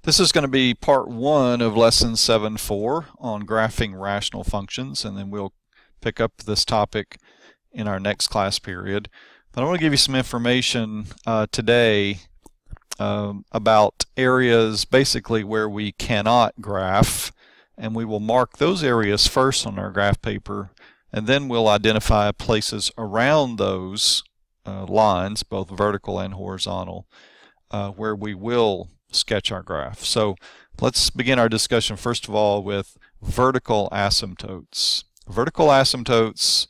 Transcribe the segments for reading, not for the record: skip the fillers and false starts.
This is going to be part 1 of lesson 7.4 on graphing rational functions, and then we'll pick up this topic in our next class period. But I want to give you some information today about areas basically where we cannot graph, and we will mark those areas first on our graph paper, and then we'll identify places around those lines, both vertical and horizontal, where we will sketch our graph. So let's begin our discussion first of all with vertical asymptotes. Vertical asymptotes,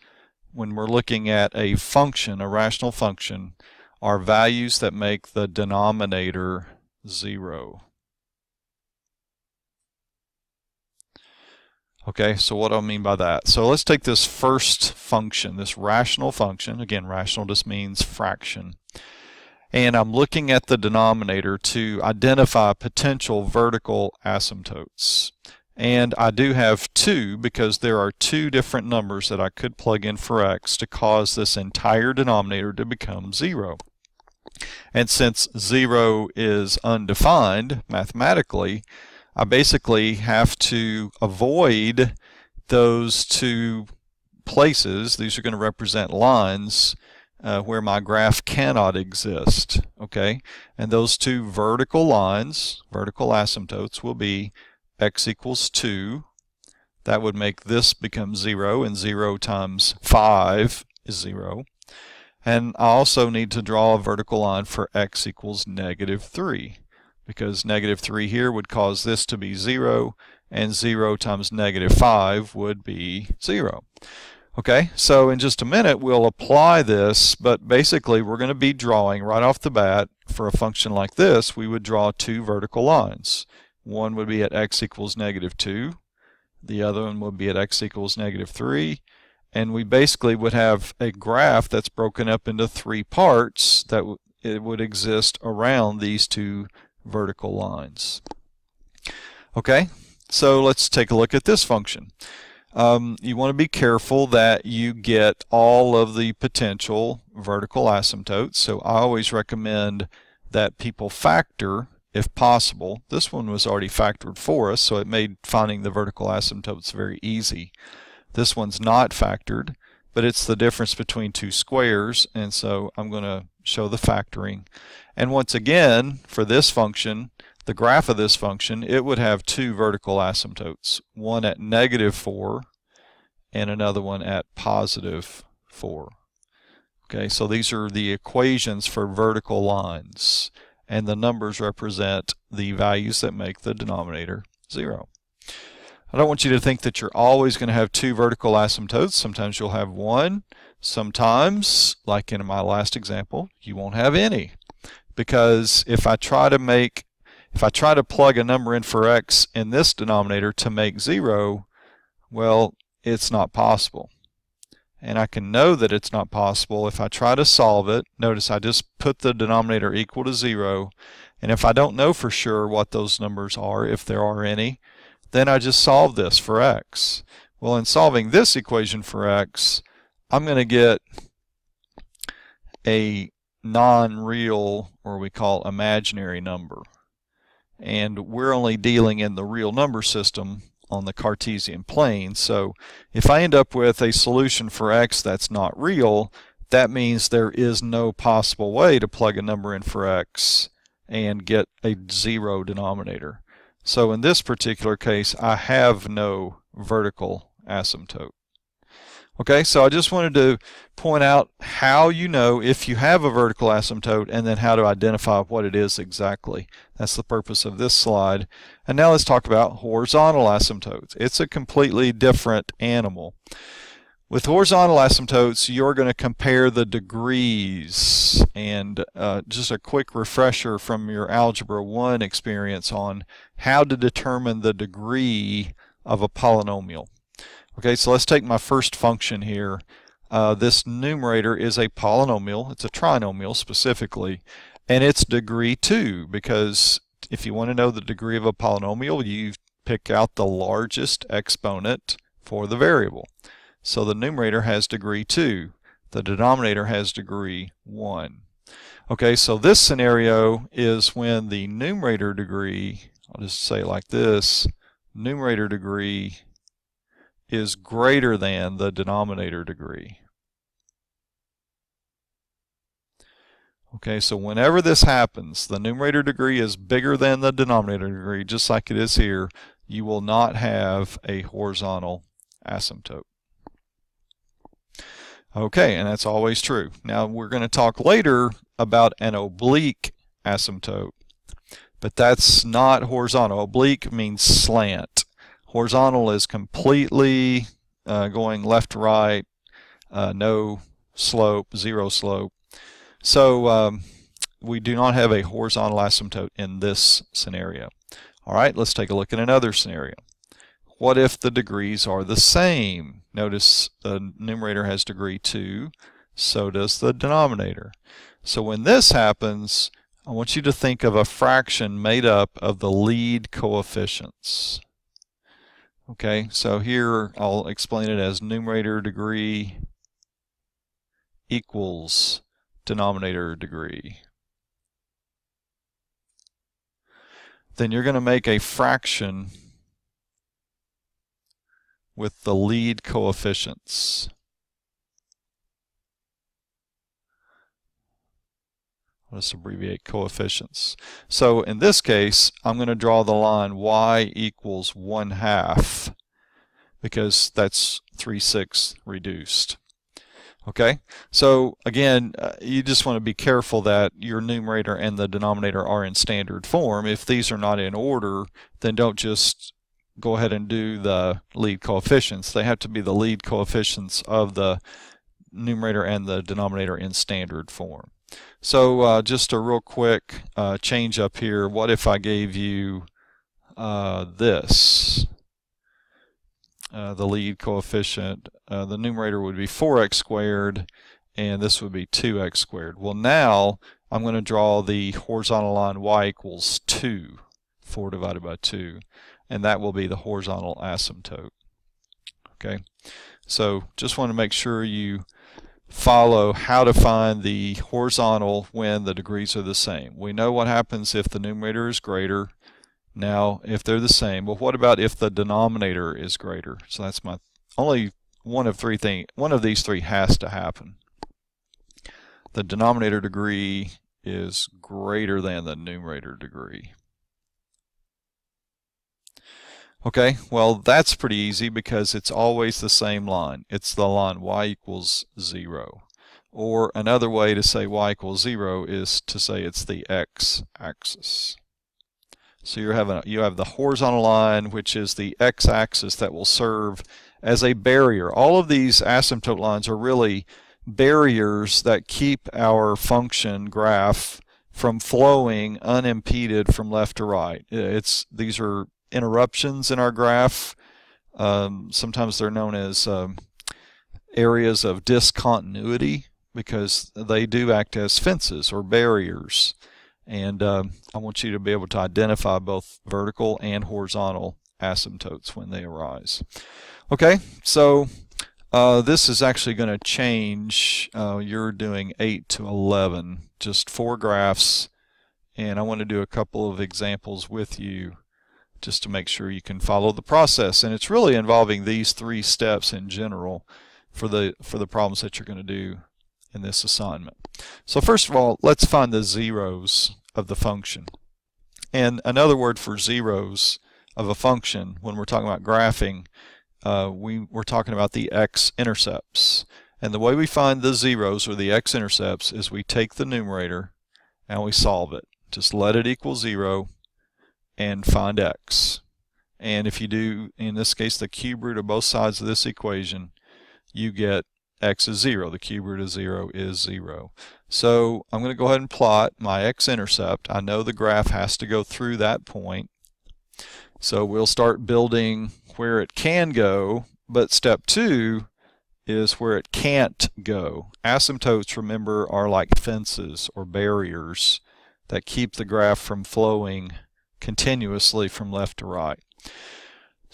when we're looking at a function, a rational function, are values that make the denominator 0. Okay, so what do I mean by that? So let's take this first function, this rational function. Again, rational just means fraction. And I'm looking at the denominator to identify potential vertical asymptotes. And I do have 2 because there are 2 different numbers that I could plug in for x to cause this entire denominator to become 0. And since 0 is undefined mathematically, I basically have to avoid those 2 places. These are going to represent lines where my graph cannot exist. Okay, and those 2 vertical lines, vertical asymptotes, will be x equals 2. That would make this become 0, and 0 times 5 is 0. And I also need to draw a vertical line for x equals -3, because -3 here would cause this to be 0, and 0 times -5 would be 0. Okay, so in just a minute we'll apply this, but basically we're going to be drawing right off the bat. For a function like this, we would draw 2 vertical lines. One would be at x equals -2, the other one would be at x equals -3, and we basically would have a graph that's broken up into 3 parts that it would exist around these 2 vertical lines. Okay, so let's take a look at this function. You want to be careful that you get all of the potential vertical asymptotes. So I always recommend that people factor if possible. This one was already factored for us, so it made finding the vertical asymptotes very easy. This one's not factored, but it's the difference between 2 squares, and so I'm going to show the factoring. And once again, for this function, the graph of this function, it would have 2 vertical asymptotes, one at -4 and another one at +4. Okay, so these are the equations for vertical lines, and the numbers represent the values that make the denominator 0. I don't want you to think that you're always going to have 2 vertical asymptotes. Sometimes you'll have 1. Sometimes, like in my last example, you won't have any, because if I try to plug a number in for x in this denominator to make 0, well, it's not possible. And I can know that it's not possible if I try to solve it. Notice I just put the denominator equal to 0, and if I don't know for sure what those numbers are, if there are any, then I just solve this for x. Well, in solving this equation for x, I'm going to get a non-real, or we call imaginary number. And we're only dealing in the real number system on the Cartesian plane. So if I end up with a solution for x that's not real, that means there is no possible way to plug a number in for x and get a 0 denominator. So in this particular case, I have no vertical asymptote. Okay, so I just wanted to point out how you know if you have a vertical asymptote, and then how to identify what it is exactly. That's the purpose of this slide. And now let's talk about horizontal asymptotes. It's a completely different animal. With horizontal asymptotes, you're going to compare the degrees. And just a quick refresher from your Algebra 1 experience on how to determine the degree of a polynomial. Okay, so let's take my first function here. This numerator is a polynomial. It's a trinomial specifically, and it's degree 2, because if you want to know the degree of a polynomial, you pick out the largest exponent for the variable. So the numerator has degree 2. The denominator has degree 1. Okay, so this scenario is when the numerator degree, I'll just say it like this, numerator degree is greater than the denominator degree. Okay, so whenever this happens, the numerator degree is bigger than the denominator degree, just like it is here, you will not have a horizontal asymptote. Okay, and that's always true. Now we're going to talk later about an oblique asymptote, but that's not horizontal. Oblique means slant. Horizontal is completely going left to right, no slope, zero slope. So we do not have a horizontal asymptote in this scenario. All right, let's take a look at another scenario. What if the degrees are the same? Notice the numerator has degree 2, so does the denominator. So when this happens, I want you to think of a fraction made up of the lead coefficients. Okay, so here I'll explain it as numerator degree equals denominator degree. Then you're going to make a fraction with the lead coefficients. Let's abbreviate coefficients. So in this case, I'm going to draw the line y equals 1/2 because that's 3/6 reduced. Okay, so again, you just want to be careful that your numerator and the denominator are in standard form. If these are not in order, then don't just go ahead and do the lead coefficients. They have to be the lead coefficients of the numerator and the denominator in standard form. So just a real quick change up here. What if I gave you this? The lead coefficient, the numerator would be 4x squared, and this would be 2x squared. Well, now I'm going to draw the horizontal line y equals 2, 4 divided by 2, and that will be the horizontal asymptote. Okay, so just want to make sure you follow how to find the horizontal when the degrees are the same. We know what happens if the numerator is greater. Now, if they're the same, well, what about if the denominator is greater? So that's my only one of these three has to happen. The denominator degree is greater than the numerator degree. Okay, well, that's pretty easy because it's always the same line. It's the line y equals 0. Or another way to say y equals 0 is to say it's the x-axis. So you have the horizontal line, which is the x-axis that will serve as a barrier. All of these asymptote lines are really barriers that keep our function graph from flowing unimpeded from left to right. These are interruptions in our graph. Sometimes they're known as areas of discontinuity because they do act as fences or barriers. And I want you to be able to identify both vertical and horizontal asymptotes when they arise. Okay, so this is actually going to change. You're doing 8 to 11, just 4 graphs, and I want to do a couple of examples with you just to make sure you can follow the process. And it's really involving these 3 steps in general for the problems that you're going to do in this assignment. So first of all, let's find the zeros of the function. And another word for zeros of a function, when we're talking about graphing, we're talking about the x-intercepts. And the way we find the zeros or the x-intercepts is we take the numerator and we solve it. Just let it equal 0 and find x. And if you do, in this case, the cube root of both sides of this equation, you get x is 0. The cube root of 0 is 0. So I'm going to go ahead and plot my x-intercept. I know the graph has to go through that point. So we'll start building where it can go, but step 2 is where it can't go. Asymptotes, remember, are like fences or barriers that keep the graph from flowing continuously from left to right.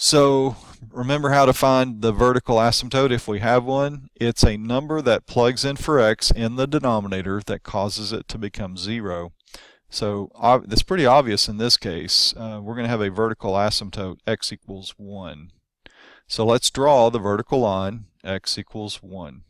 So remember how to find the vertical asymptote if we have one. It's a number that plugs in for x in the denominator that causes it to become 0. So that's pretty obvious in this case. We're going to have a vertical asymptote x equals 1. So let's draw the vertical line x equals 1.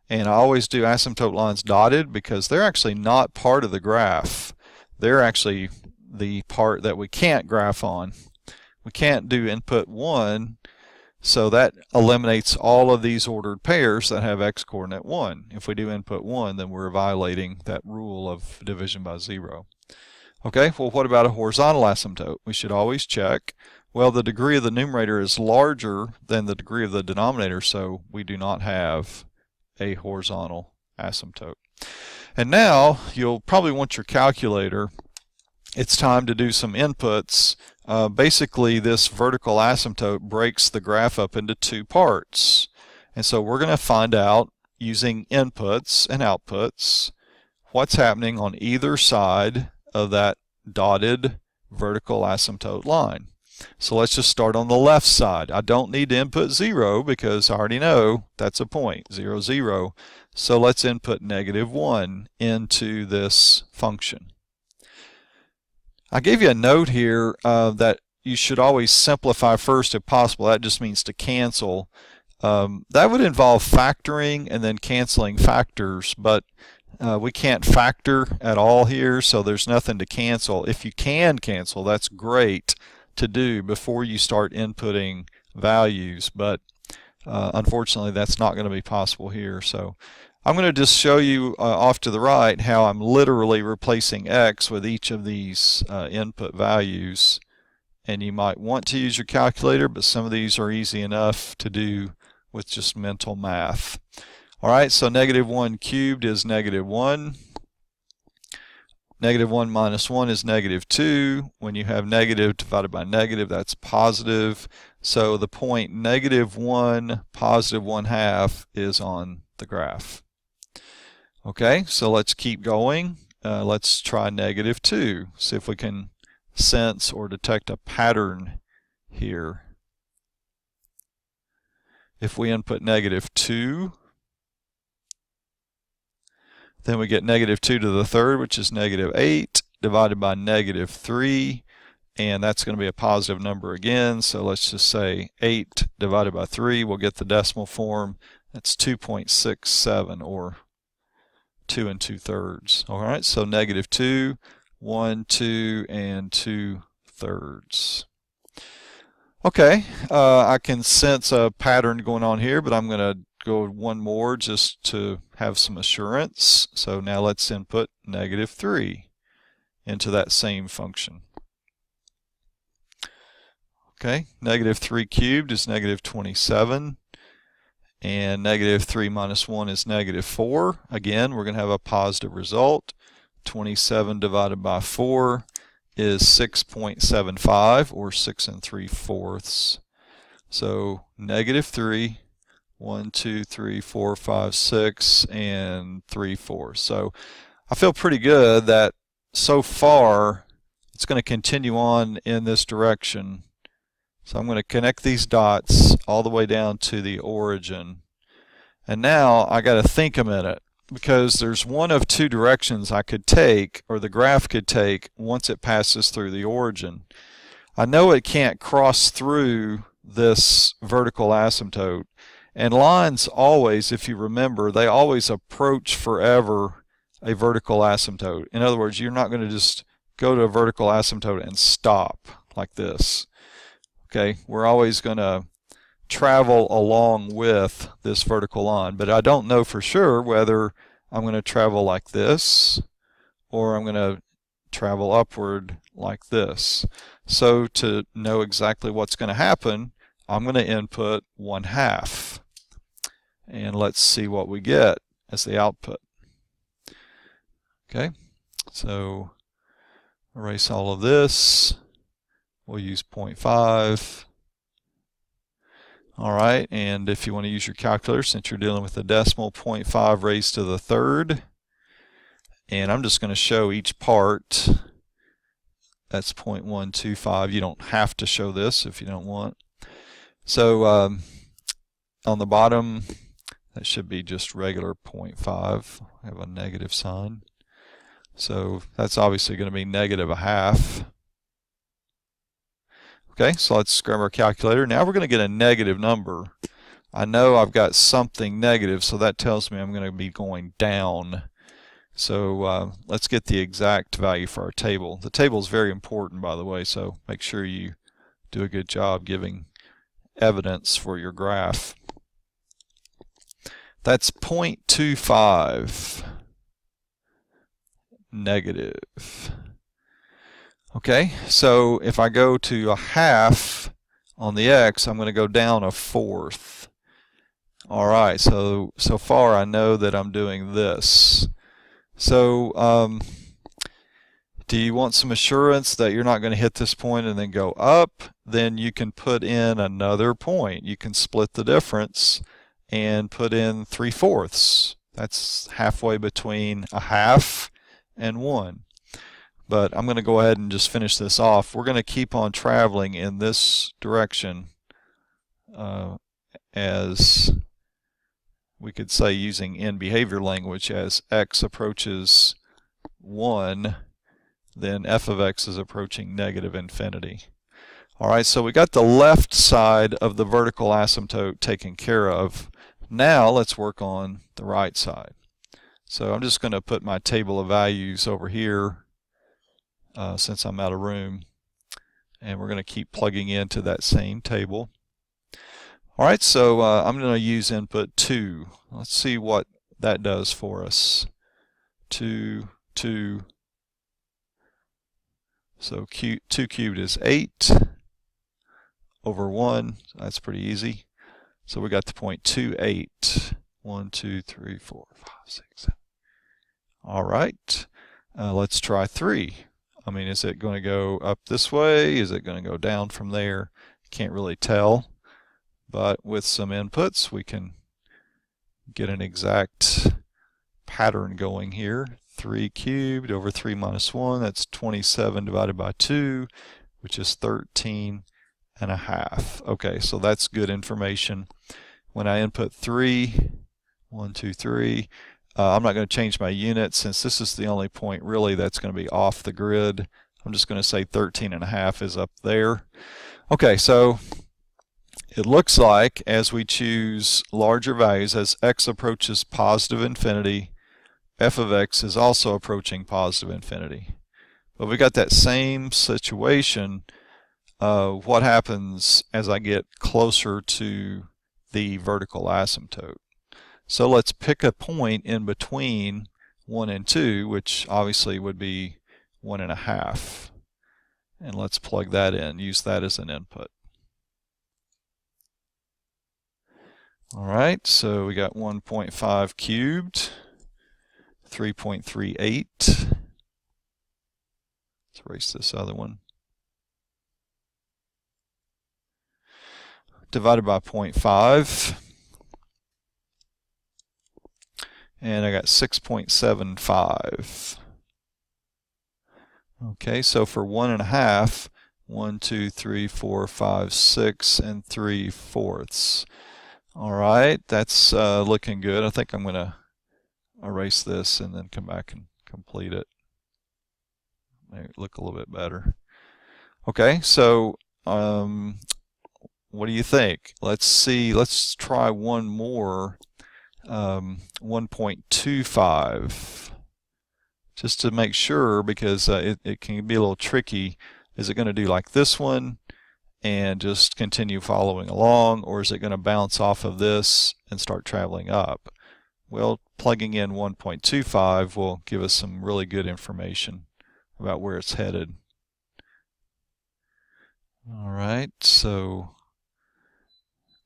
And I always do asymptote lines dotted because they're actually not part of the graph. They're actually the part that we can't graph on. We can't do input 1, so that eliminates all of these ordered pairs that have x coordinate 1. If we do input 1, then we're violating that rule of division by 0. Okay, well, what about a horizontal asymptote? We should always check. Well, the degree of the numerator is larger than the degree of the denominator, so we do not have a horizontal asymptote. And now you'll probably want your calculator. It's time to do some inputs. Basically, this vertical asymptote breaks the graph up into two parts. And so we're going to find out, using inputs and outputs, what's happening on either side of that dotted vertical asymptote line. So let's just start on the left side. I don't need to input 0 because I already know that's a point, 0, 0. So let's input -1 into this function. I gave you a note here that you should always simplify first if possible. That just means to cancel. That would involve factoring and then canceling factors, but we can't factor at all here, so there's nothing to cancel. If you can cancel, that's great to do before you start inputting values, but unfortunately that's not going to be possible here. So I'm going to just show you off to the right how I'm literally replacing x with each of these input values. And you might want to use your calculator, but some of these are easy enough to do with just mental math. Alright, so -1 cubed is -1. -1 minus 1 is -2. When you have negative divided by negative, that's positive. So the point -1, +1/2 is on the graph. Okay, so let's keep going. Let's try -2. See if we can sense or detect a pattern here. If we input -2, then we get -2 to the third, which is -8, divided by -3, and that's going to be a positive number again. So let's just say 8 divided by 3, we'll get the decimal form. That's 2.67, or 2 2/3. All right, so -2, 1, 2, and 2/3. Okay, I can sense a pattern going on here, but I'm going to go one more just to have some assurance. So now let's input -3 into that same function. Okay, -3 cubed is -27. And -3 minus 1 is -4. Again, we're going to have a positive result. 27 divided by 4 is 6.75, or 6 3/4. So -3, 1, 2, 3, 4, 5, 6, and 3/4. So I feel pretty good that so far it's going to continue on in this direction. So I'm going to connect these dots all the way down to the origin. And now I got to think a minute, because there's one of two directions I could take, or the graph could take, once it passes through the origin. I know it can't cross through this vertical asymptote. And lines always, if you remember, they always approach forever a vertical asymptote. In other words, you're not going to just go to a vertical asymptote and stop like this. Okay, we're always going to travel along with this vertical line, but I don't know for sure whether I'm going to travel like this or I'm going to travel upward like this. So to know exactly what's going to happen, I'm going to input 1/2, and let's see what we get as the output. Okay, so erase all of this. We'll use 0.5. All right, and if you want to use your calculator, since you're dealing with a decimal, 0.5 raised to the third. And I'm just going to show each part That's 0.125. You don't have to show this if you don't want. So on the bottom, that should be just regular 0.5. I have a negative sign. So that's obviously going to be negative a half. Okay, so let's grab our calculator. Now we're going to get a negative number. I know I've got something negative, so that tells me I'm going to be going down. So let's get the exact value for our table. The table is very important, by the way, so make sure you do a good job giving evidence for your graph. That's 0.25 negative. Okay, so if I go to a half on the x, I'm going to go down a fourth. All right, so far I know that I'm doing this. So do you want some assurance that you're not going to hit this point and then go up? Then you can put in another point. You can split the difference and put in 3/4. That's halfway between a half and 1. But I'm going to go ahead and just finish this off. We're going to keep on traveling in this direction as we could say, using in behavior language, as x approaches 1, then f of x is approaching negative infinity. All right, so we got the left side of the vertical asymptote taken care of. Now let's work on the right side. So I'm just going to put my table of values over here since I'm out of room, and we're going to keep plugging into that same table. All right, so I'm going to use input 2. Let's see what that does for us. 2, 2. So 2 cubed is 8 over 1. That's pretty easy. So we got the 0.28. 1, 2, 3, 4, 5, 6, 7. All right, let's try 3. I mean, is it going to go up this way? Is it going to go down from there? Can't really tell. But with some inputs, we can get an exact pattern going here. 3 cubed over 3 minus 1, that's 27 divided by 2, which is 13 and a half. Okay, so that's good information. When I input 3, 1, 2, 3, I'm not going to change my unit since this is the only point really that's going to be off the grid. I'm just going to say 13 and a half is up there. Okay, so it looks like as we choose larger values, as x approaches positive infinity, f of x is also approaching positive infinity. But we got that same situation. What happens as I get closer to the vertical asymptote? So let's pick a point in between 1 and 2, which obviously would be 1.5. And let's plug that in, use that as an input. All right, so we got 1.5 cubed, 3.38. Let's erase this other one. Divided by 0.5. And I got 6.75. Okay, so for 1.5, 1, 2, 3, 4, 5, 6, and 3/4. All right, that's looking good. I think I'm going to erase this and then come back and complete it. Make it look a little bit better. Okay, so what do you think? Let's see. Let's try one more. 1.25, just to make sure, because it can be a little tricky. Is it going to do like this one and just continue following along, or is it going to bounce off of this and start traveling up? Well, plugging in 1.25 will give us some really good information about where it's headed. All right, so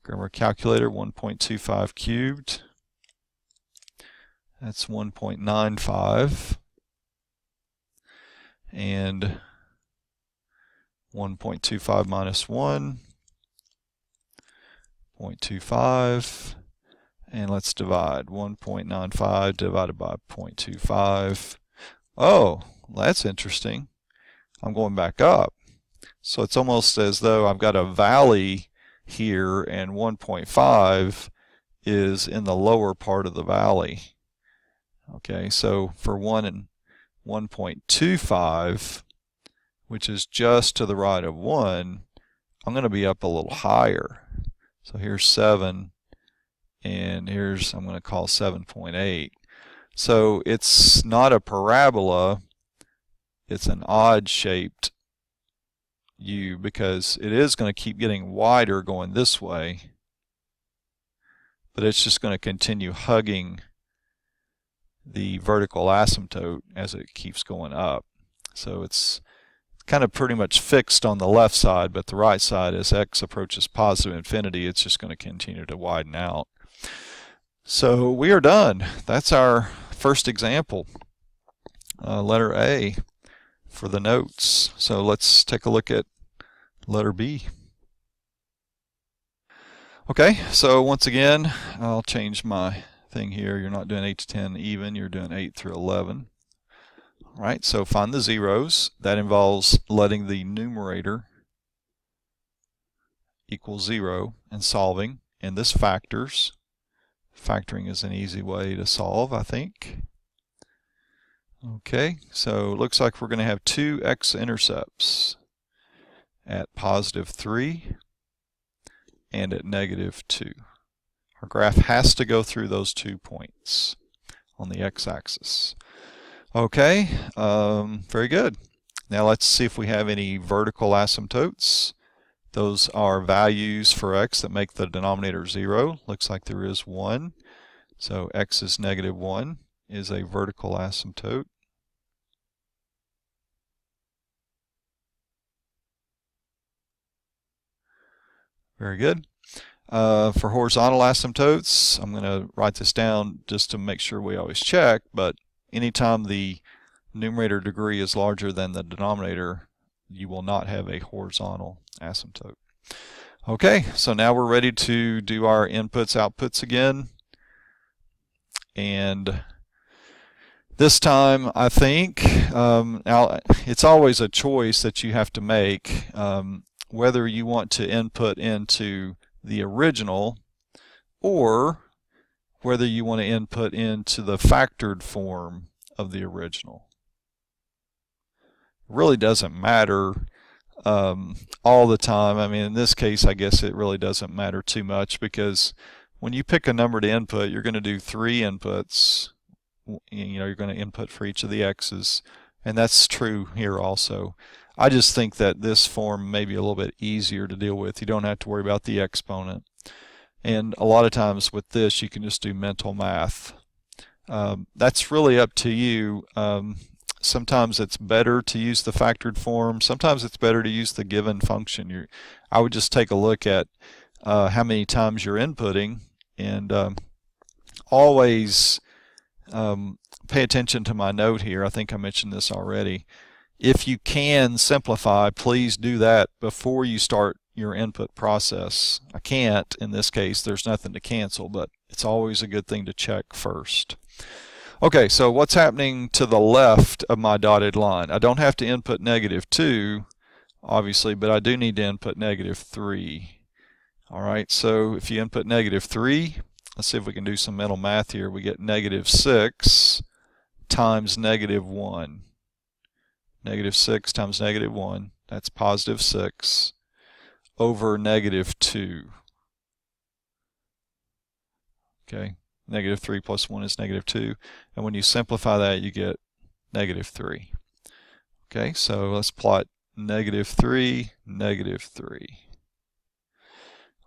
grab our calculator. 1.25 cubed. That's 1.95, and 1.25 minus 1, 0.25, and let's divide. 1.95 divided by 0.25. Oh, that's interesting. I'm going back up. So it's almost as though I've got a valley here, and 1.5 is in the lower part of the valley. Okay, so for 1 and 1.25, which is just to the right of 1, I'm going to be up a little higher. So here's 7, and here's, I'm going to call 7.8. So it's not a parabola, it's an odd-shaped U, because it is going to keep getting wider going this way, but it's just going to continue hugging the vertical asymptote as it keeps going up. So it's kind of pretty much fixed on the left side, but the right side, as x approaches positive infinity, it's just going to continue to widen out. So we are done. That's our first example, letter A, for the notes. So let's take a look at letter B. Okay, so once again, I'll change my thing here. You're not doing 8 to 10 even, you're doing 8 through 11. All right, so find the zeros. That involves letting the numerator equal 0 and solving. And this factors. Factoring is an easy way to solve, I think. Okay, so it looks like we're going to have two x-intercepts at positive 3 and at negative 2. Our graph has to go through those 2 points on the x-axis. Okay, very good. Now let's see if we have any vertical asymptotes. Those are values for x that make the denominator 0. Looks like there is one. So x is negative 1 is a vertical asymptote. Very good. For horizontal asymptotes, I'm going to write this down just to make sure we always check, but anytime the numerator degree is larger than the denominator, you will not have a horizontal asymptote. Okay, so now we're ready to do our inputs, outputs again. And this time, I think, now it's always a choice that you have to make, whether you want to input into the original or whether you want to input into the factored form of the original. It really doesn't matter all the time. I mean, in this case, I guess it really doesn't matter too much, because when you pick a number to input, you're going to do 3 inputs. You're going to input for each of the x's, and that's true here also. I just think that this form may be a little bit easier to deal with. You don't have to worry about the exponent. And a lot of times with this, you can just do mental math. That's really up to you. Sometimes it's better to use the factored form. Sometimes it's better to use the given function. I would just take a look at how many times you're inputting, and always pay attention to my note here. I think I mentioned this already. If you can simplify, please do that before you start your input process. I can't in this case. There's nothing to cancel, but it's always a good thing to check first. Okay, so what's happening to the left of my dotted line? I don't have to input negative 2, obviously, but I do need to input negative 3. All right, so if you input negative 3, let's see if we can do some mental math here. We get negative 6 times negative 1. Negative 6 times negative 1, that's positive 6, over negative 2. Okay, negative 3 plus 1 is negative 2. And when you simplify that, you get negative 3. Okay, so let's plot negative 3, negative 3.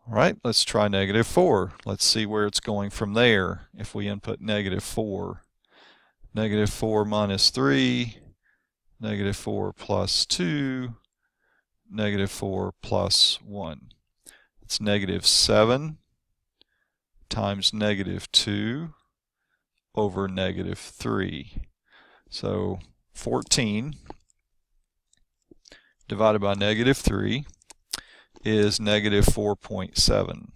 All right, let's try negative 4. Let's see where it's going from there. If we input negative 4, negative 4 minus 3, negative 4 plus 2, negative 4 plus 1. It's negative 7 times negative 2 over negative 3. So 14 divided by negative 3 is negative 4.7.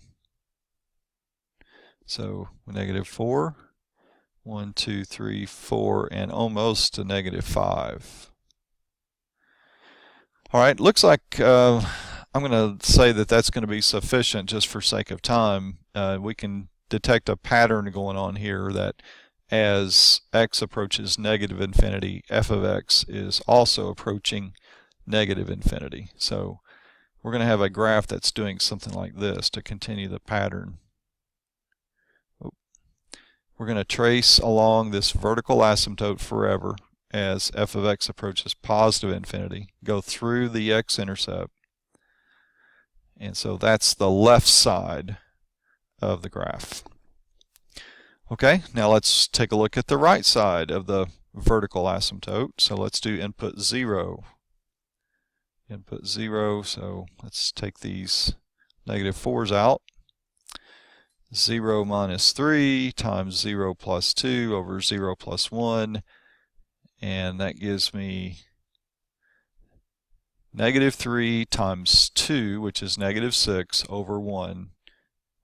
So negative 4, 1, 2, 3, 4, and almost to negative 5. All right, looks like I'm going to say that that's going to be sufficient just for sake of time. We can detect a pattern going on here that as x approaches negative infinity, f of x is also approaching negative infinity. So we're going to have a graph that's doing something like this to continue the pattern. We're going to trace along this vertical asymptote forever as f of x approaches positive infinity, go through the x-intercept, and so that's the left side of the graph. Okay, now let's take a look at the right side of the vertical asymptote. So let's do input 0. Input 0, so let's take these negative 4's out. 0 minus 3 times 0 plus 2 over 0 plus 1, and that gives me negative 3 times 2, which is negative 6, over 1,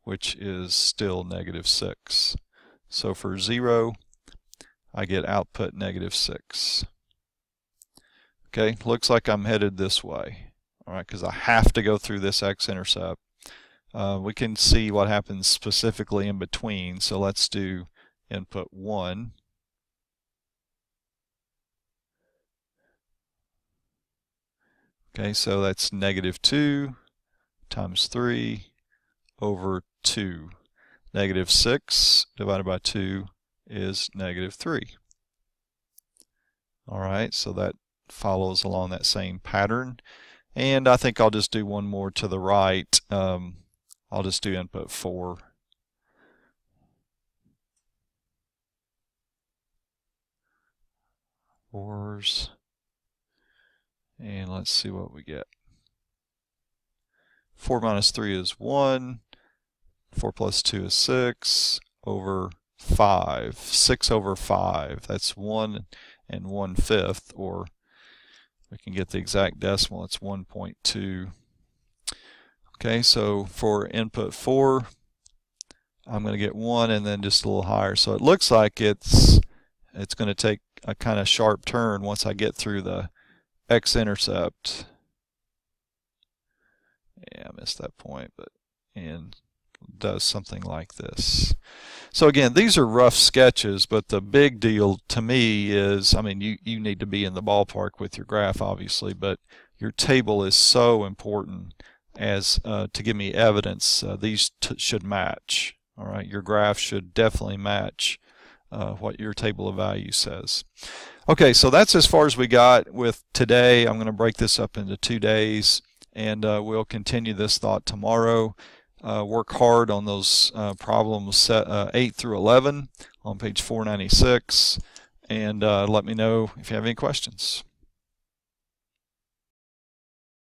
which is still negative 6. So for 0, I get output negative 6. Okay, looks like I'm headed this way. All right, because I have to go through this x-intercept. We can see what happens specifically in between, so let's do input 1. Okay, so that's negative 2 times 3 over 2. Negative 6 divided by 2 is negative 3. All right, so that follows along that same pattern. And I think I'll just do one more to the right. I'll just do input 4. Fours. And let's see what we get. 4 minus 3 is 1. 4 plus 2 is 6 over 5. 6 over 5. That's 1 and 1/5, or we can get the exact decimal. It's 1.2. Okay, so for input 4, I'm going to get 1 and then just a little higher. So it looks like it's going to take a kind of sharp turn once I get through the x-intercept. Yeah, I missed that point, but and does something like this. So again, these are rough sketches, but the big deal to me is, I mean, you need to be in the ballpark with your graph, obviously, but your table is so important as to give me evidence. These should match. All right, your graph should definitely match what your table of values says. Okay, so that's as far as we got with today. I'm going to break this up into 2 days, and we'll continue this thought tomorrow. Work hard on those problems 8 through 11 on page 496, and let me know if you have any questions.